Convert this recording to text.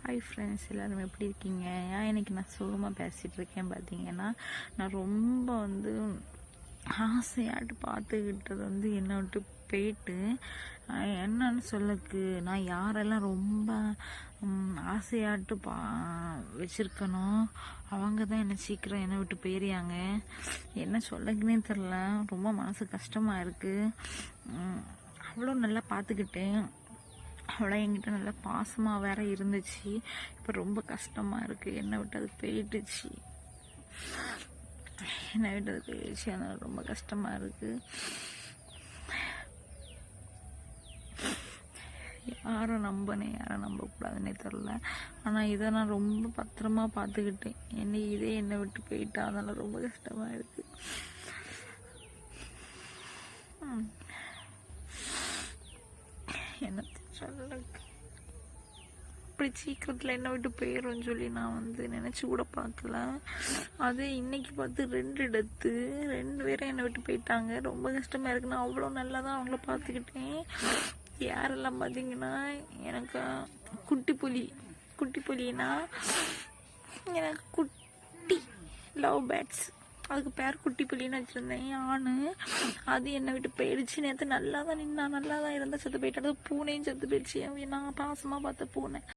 Hi friends, எல்லோரும் எப்படி இருக்கீங்க? இன்றைக்கி நான் சோகமாக பேசிகிட்டு இருக்கேன். பார்த்தீங்கன்னா, நான் ரொம்ப ஆசையாட்டு பார்த்துக்கிட்டது என்னை விட்டு போயிட்டு என்னன்னு சொல்லக்கு நான் யாரெல்லாம் ரொம்ப ஆசையாட்டு வச்சுருக்கணும் அவங்க தான் சீக்கிரம் என்னை விட்டு போயிடுறாங்க. என்ன சொல்லக்குன்னே தெரில. ரொம்ப மனசு கஷ்டமாக இருக்குது. அவ்வளோ நல்லா பார்த்துக்கிட்டேன். அவ்வளோ என்கிட்ட நல்லா பாசமாக வேற இருந்துச்சு. இப்போ ரொம்ப கஷ்டமாக இருக்குது. என்னை விட்டு அது போயிடுச்சு. அதனால ரொம்ப கஷ்டமாக இருக்குது. யாரை நம்பினேன், யாரை நம்பக்கூடாதுன்னே தெரில. ஆனால் இதை நான் ரொம்ப பத்திரமா பார்த்துக்கிட்டேன். என்னை விட்டு போயிட்டா, அதனால ரொம்ப கஷ்டமாக இருக்குது. என்ன அப்படி சீக்கிரத்தில் என்னை விட்டு போயிடும்னு சொல்லி நான் நினச்சி கூட பார்க்கல. அது இன்னைக்கு பார்த்து 2 டெத்து, 2 பேரும் என்னை விட்டு போயிட்டாங்க. ரொம்ப கஷ்டமாக இருக்கு. நான் அவ்வளோ நல்லா தான் அவங்கள பார்த்துக்கிட்டேன். யாரெல்லாம் பார்த்தீங்கன்னா, எனக்கு குட்டி புலினா எனக்கு குட்டி லவ் பேர்ட்ஸ், அதுக்கு பேர் குட்டி புள்ளின்னு வச்சுருந்தேன். ஆணு அது என்னை விட்டு போயிடுச்சு. நேற்று நல்லா தான் இருந்தா, செத்து போயிட்டு. அது பூனையும் செத்து போயிடுச்சு. நான் பாசமாக பார்த்த பூனை.